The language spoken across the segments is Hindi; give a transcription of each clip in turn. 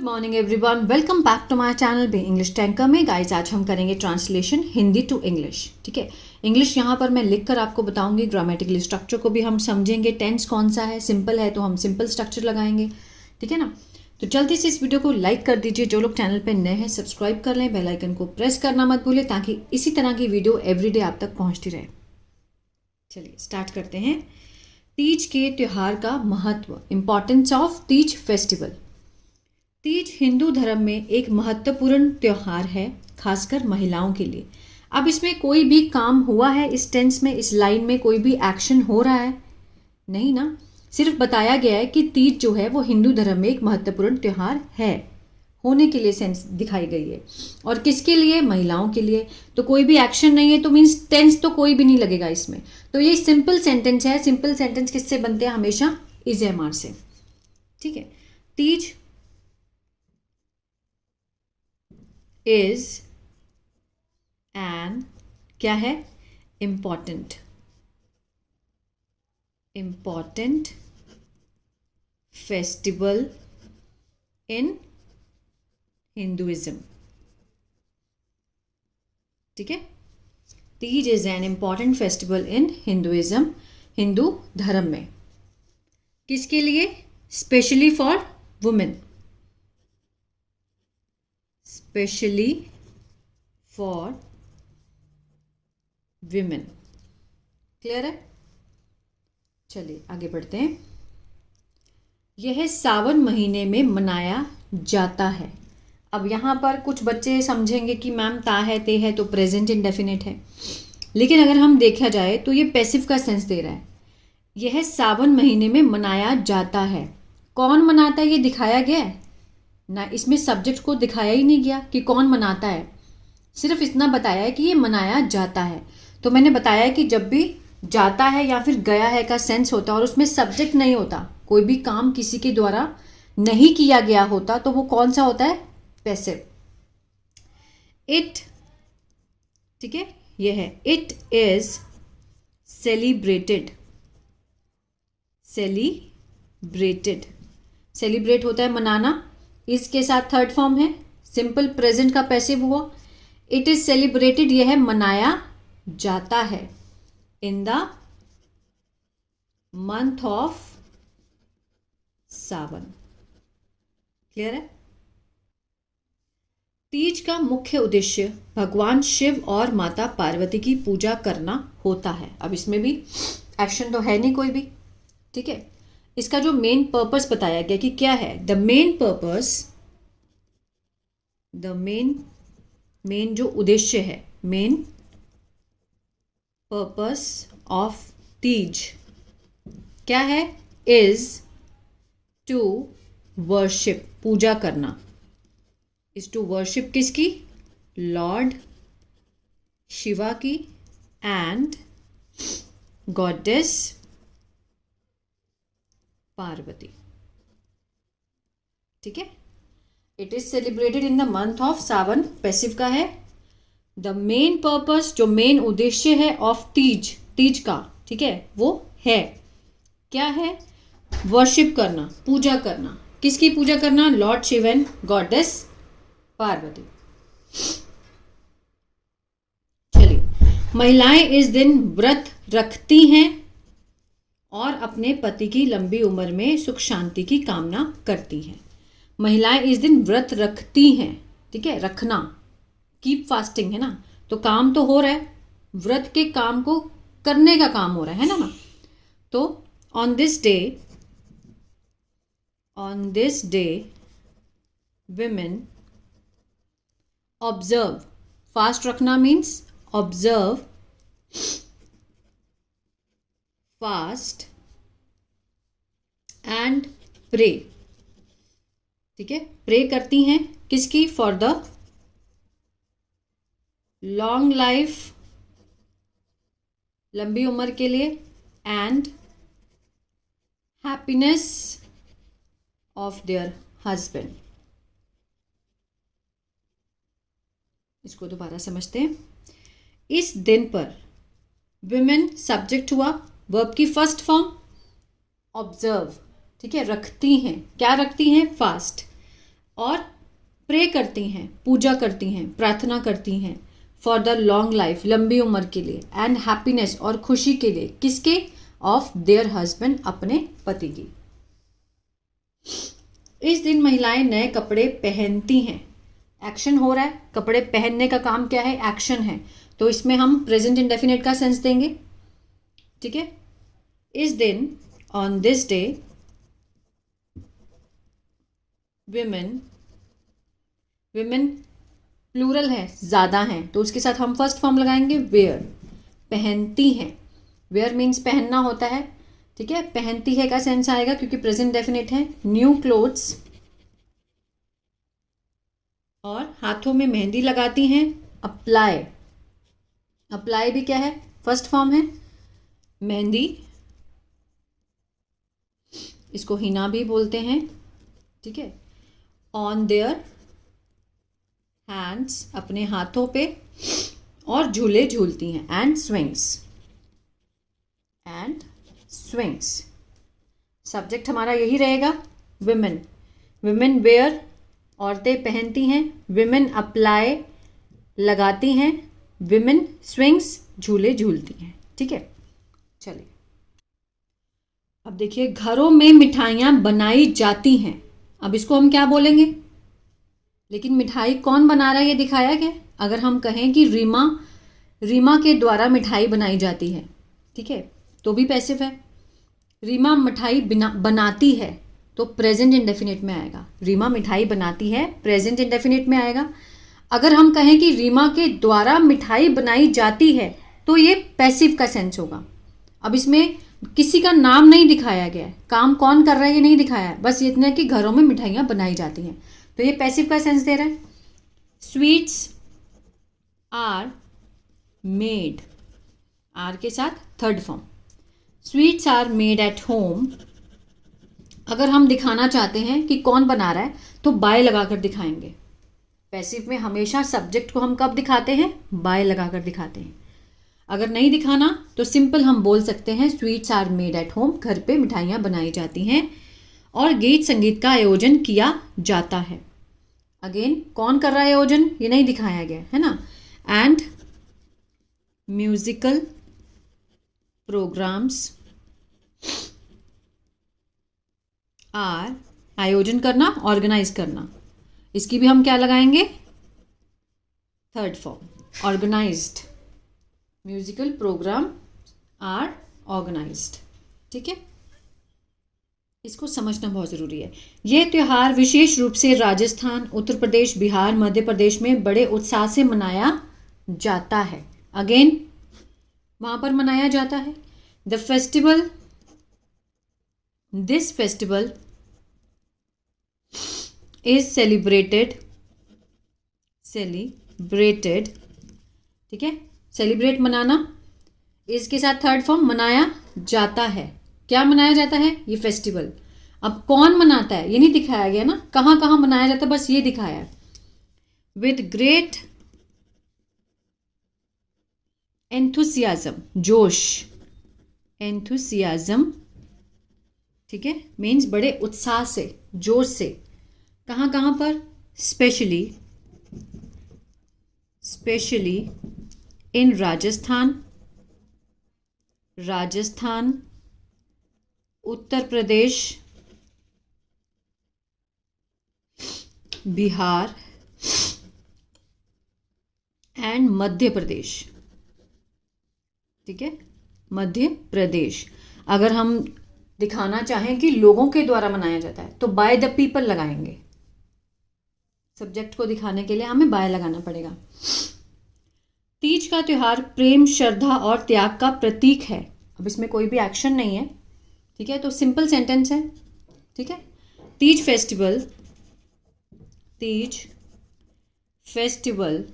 Morning everyone, welcome back to my channel be English tanker में। गाइस, आज हम करेंगे ट्रांसलेशन हिंदी टू इंग्लिश। ठीक है, इंग्लिश यहाँ पर मैं लिखकर आपको बताऊंगी, ग्रामेटिकली स्ट्रक्चर को भी हम समझेंगे, टेंस कौन सा है, सिंपल है तो हम सिंपल स्ट्रक्चर लगाएंगे। ठीक है ना, तो जल्दी से इस वीडियो को लाइक कर दीजिए। जो लोग चैनल पर नए हैं सब्सक्राइब कर लें, बेल आइकन को प्रेस करना मत भूलें ताकि इसी तरह की वीडियो एवरीडे आप तक पहुँचती रहे। चलिए स्टार्ट करते हैं। तीज के त्यौहार का महत्व, importance of Teej festival. Teej Hindu धर्म में एक महत्वपूर्ण त्यौहार है, खासकर महिलाओं के लिए। अब इसमें कोई भी काम हुआ है, इस टेंस में, इस लाइन में कोई भी एक्शन हो रहा है नहीं ना, सिर्फ बताया गया है कि तीज जो है वो हिंदू धर्म में एक महत्वपूर्ण त्यौहार है, होने के लिए सेंस दिखाई गई है। और किसके लिए? महिलाओं के लिए। तो कोई भी एक्शन नहीं है तो मीन्स टेंस तो कोई भी नहीं लगेगा इसमें। तो ये सिंपल सेंटेंस है। सिंपल सेंटेंस किससे बनते हैं? हमेशा इज एम आर से। ठीक है, तीज is an क्या है? important festival in Hinduism। ठीक है, Teej is an important festival in Hinduism, Hindu धर्म में। किसके लिए? Specially for women, specially for women. Clear है? चलिए आगे बढ़ते हैं। यह सावन महीने में मनाया जाता है। अब यहाँ पर कुछ बच्चे समझेंगे कि मैम ता है, ते है तो प्रेजेंट इंडेफिनिट है, लेकिन अगर हम देखा जाए तो ये पैसिव का सेंस दे रहा है। यह सावन महीने में मनाया जाता है। कौन मनाता है ये दिखाया गया है ना, इसमें सब्जेक्ट को दिखाया ही नहीं गया कि कौन मनाता है, सिर्फ इतना बताया है कि ये मनाया जाता है। तो मैंने बताया कि जब भी जाता है या फिर गया है का सेंस होता है और उसमें सब्जेक्ट नहीं होता, कोई भी काम किसी के द्वारा नहीं किया गया होता, तो वो कौन सा होता है? पैसिव। इट, ठीक है, ये है it is celebrated. Celebrated, celebrate होता है मनाना, इसके साथ थर्ड फॉर्म है, सिंपल प्रेजेंट का पैसिव हुआ। इट इज सेलिब्रेटेड, यह है मनाया जाता है। In the month of Sawan. Clear है? तीज का मुख्य उद्देश्य भगवान शिव और माता पार्वती की पूजा करना होता है। अब इसमें भी एक्शन तो है नहीं कोई भी। ठीक है, इसका जो मेन पर्पस बताया गया कि क्या है, the main purpose, the main जो उद्देश्य है, मेन पर्पस ऑफ तीज क्या है? इज टू वर्शिप, पूजा करना। इज टू वर्शिप किसकी? लॉर्ड शिवा की एंड गॉडेस पार्वती। ठीक है, it is celebrated in the month of Sawan, passive का है। द मेन पर्पस, जो मेन उद्देश्य है ऑफ तीज, तीज का, ठीक है, वो है क्या है? वर्शिप करना, पूजा करना। किसकी पूजा करना? Lord Shiva and goddess Parvati. चलिए, महिलाएं इस दिन व्रत रखती हैं और अपने पति की लंबी उम्र में सुख शांति की कामना करती हैं। महिलाएं इस दिन व्रत रखती हैं। ठीक है, रखना, कीप फास्टिंग है ना, तो काम तो हो रहा है, व्रत के काम को करने का काम हो रहा है ना। तो on this day women observe, fast रखना means observe, fast and pray. ठीक है, प्रे करती हैं किसकी? फॉर द लॉन्ग लाइफ, लंबी उम्र के लिए, and happiness of their husband. इसको दोबारा समझते हैं। इस दिन पर विमेन सब्जेक्ट हुआ, वर्ब की फर्स्ट फॉर्म ऑब्जर्व। ठीक है, रखती हैं, क्या रखती हैं? फास्ट। और प्रे करती हैं, पूजा करती हैं, प्रार्थना करती हैं फॉर द लॉन्ग लाइफ, लंबी उम्र के लिए, एंड हैप्पीनेस और खुशी के लिए, किसके? ऑफ देयर हस्बैंड, अपने पति की। इस दिन महिलाएं नए कपड़े पहनती हैं। एक्शन हो रहा है, कपड़े पहनने का काम क्या है? एक्शन है, तो इसमें हम प्रेजेंट इंडेफिनिट का सेंस देंगे। ठीक है, इस दिन, on this day, women, women plural है, ज़्यादा हैं, तो उसके साथ हम फर्स्ट फॉर्म लगाएंगे वेयर, पहनती हैं। वेयर मीन्स पहनना होता है। ठीक है, पहनती है का सेंस आएगा क्योंकि प्रेजेंट डेफिनेट है। न्यू क्लोथ्स, और हाथों में मेहंदी लगाती हैं। अप्लाई, अप्लाई भी क्या है? फर्स्ट फॉर्म है। मेहंदी, इसको हिना भी बोलते हैं। ठीक है, ऑन देयर हैंड्स, अपने हाथों पे, और झूले झूलती हैं। And swings, and swings, subject हमारा यही रहेगा, विमेन। विमेन वेयर, औरतें पहनती हैं। विमेन अप्लाई, लगाती हैं। विमेन स्विंग्स, झूले झूलती हैं। ठीक है, चलिए अब देखिए, घरों में मिठाइयाँ बनाई जाती हैं। अब इसको हम क्या बोलेंगे? लेकिन मिठाई कौन बना रहा है ये दिखाया गया। अगर हम कहें कि रीमा के द्वारा मिठाई बनाई जाती है, ठीक है, तो भी पैसिव है। रीमा मिठाई बनाती है, तो प्रेजेंट इंडेफिनिट में आएगा। रीमा मिठाई बनाती है, प्रेजेंट इंडेफिनिट में आएगा। अगर हम कहें कि रीमा के द्वारा मिठाई बनाई जाती है, तो ये पैसिव का सेंस होगा। अब इसमें किसी का नाम नहीं दिखाया गया है, काम कौन कर रहा है ये नहीं दिखाया है, बस इतना कि घरों में मिठाइयाँ बनाई जाती हैं, तो ये पैसिव का सेंस दे रहा है। स्वीट्स आर मेड, आर के साथ third form, sweets are made at home. अगर हम दिखाना चाहते हैं कि कौन बना रहा है, तो बाय लगाकर दिखाएंगे। पैसिव में हमेशा सब्जेक्ट को हम कब दिखाते हैं? बाय लगाकर दिखाते हैं। अगर नहीं दिखाना तो सिंपल हम बोल सकते हैं sweets are made at home, घर पे मिठाइयाँ बनाई जाती हैं और गीत संगीत का आयोजन किया जाता है। अगेन कौन कर रहा है आयोजन, ये नहीं दिखाया गया है ना। एंड म्यूजिकल प्रोग्राम्स आर, आयोजन करना, ऑर्गेनाइज करना, इसकी भी हम क्या लगाएंगे? Third form, organised. Musical programme are organised. ठीक है, इसको समझना बहुत ज़रूरी है। यह त्यौहार विशेष रूप से राजस्थान, उत्तर प्रदेश, बिहार, मध्य प्रदेश में बड़े उत्साह से मनाया जाता है। अगेन वहाँ पर मनाया जाता है। The festival, this festival is celebrated, ठीक है, सेलिब्रेट मनाना, इसके साथ थर्ड फॉर्म मनाया जाता है। क्या मनाया जाता है? ये फेस्टिवल। अब कौन मनाता है ये नहीं दिखाया गया ना, कहाँ कहाँ मनाया जाता है बस ये दिखाया है। विद ग्रेट एंथुसियाज्म, जोश, एंथुसियाज्म, ठीक है, मीन्स बड़े उत्साह से, जोश से। कहाँ कहाँ पर? Specially in Rajasthan, Uttar Pradesh, Bihar and Madhya Pradesh. ठीक है, मध्य प्रदेश। अगर हम दिखाना चाहें कि लोगों के द्वारा मनाया जाता है, तो बाय द पीपल लगाएंगे। सब्जेक्ट को दिखाने के लिए हमें बाय लगाना पड़ेगा। तीज का त्योहार प्रेम, श्रद्धा और त्याग का प्रतीक है। अब इसमें कोई भी एक्शन नहीं है, ठीक है, तो सिंपल सेंटेंस है। ठीक है, तीज फेस्टिवल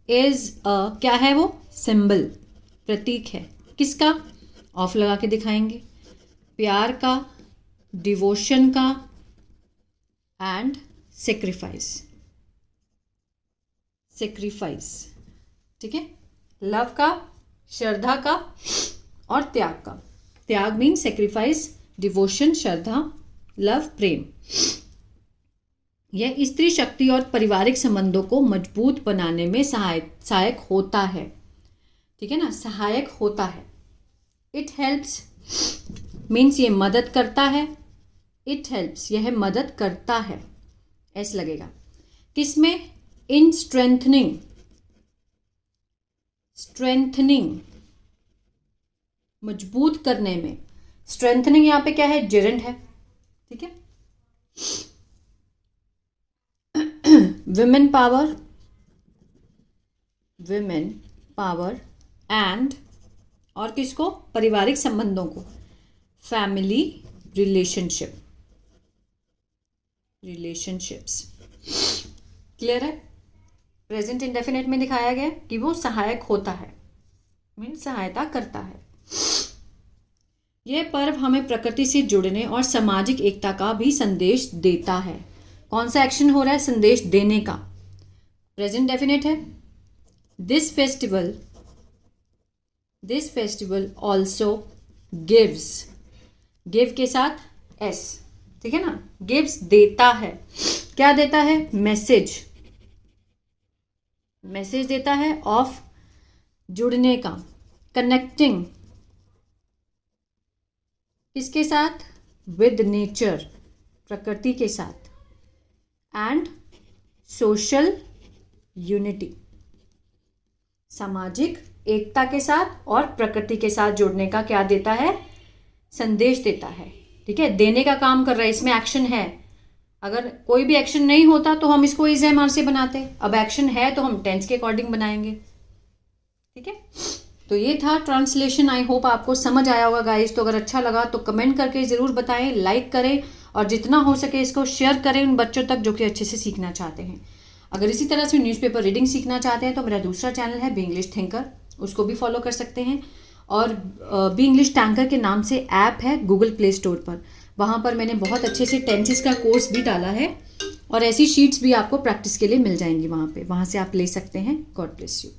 इज अ, क्या है वो? सिंबल, प्रतीक है। किसका? ऑफ लगा के दिखाएंगे। प्यार का, डिवोशन का एंड सेक्रीफाइस। ठीक है, लव का, श्रद्धा का और त्याग का। त्याग मीन्स सेक्रीफाइस, डिवोशन श्रद्धा, लव प्रेम। यह स्त्री शक्ति और पारिवारिक संबंधों को मजबूत बनाने में सहायक होता है। ठीक है ना, सहायक होता है। इट हेल्प्स मीन्स ये मदद करता है। इट हेल्प्स यह मदद करता है, ऐसा लगेगा। किसमें? इन स्ट्रेंथनिंग, स्ट्रेंथनिंग मजबूत करने में। स्ट्रेंथनिंग यहाँ पे क्या है? जेरेंट है। ठीक है। Women power, women power and और किसको? पारिवारिक संबंधों को। Family relationship, relationships. क्लियर है? प्रेजेंट इंडेफिनिट में दिखाया गया कि वो सहायक होता है, मीन्स सहायता करता है। यह पर्व हमें प्रकृति से जुड़ने और सामाजिक एकता का भी संदेश देता है। कौन सा एक्शन हो रहा है? संदेश देने का। प्रेजेंट डेफिनेट है। This festival also gives, give के साथ एस, ठीक है ना, गिव्स देता है। क्या देता है? मैसेज, मैसेज देता है ऑफ जुड़ने का, कनेक्टिंग किसके साथ? विद नेचर, प्रकृति के साथ, एंड सोशल यूनिटी, सामाजिक एकता के साथ और प्रकृति के साथ जुड़ने का क्या देता है? संदेश देता है। ठीक है, देने का काम कर रहा है, इसमें एक्शन है। अगर कोई भी एक्शन नहीं होता तो हम इसको इज एम आर से बनाते, अब एक्शन है तो हम टेंस के अकॉर्डिंग बनाएंगे। ठीक है, तो ये था ट्रांसलेशन। आई होप आपको समझ आया होगा गाइस। तो अगर अच्छा लगा तो कमेंट करके ज़रूर बताएं, लाइक करें और जितना हो सके इसको शेयर करें उन बच्चों तक जो कि अच्छे से सीखना चाहते हैं। अगर इसी तरह से न्यूज़पेपर रीडिंग सीखना चाहते हैं तो मेरा दूसरा चैनल है बी इंग्लिश थिंकर, उसको भी फॉलो कर सकते हैं। और बी इंग्लिश टैंकर के नाम से ऐप है गूगल प्ले स्टोर पर, वहाँ पर मैंने बहुत अच्छे से टेंसेस का कोर्स भी डाला है और ऐसी शीट्स भी आपको प्रैक्टिस के लिए मिल जाएंगी वहाँ पे, वहाँ से आप ले सकते हैं। God bless you.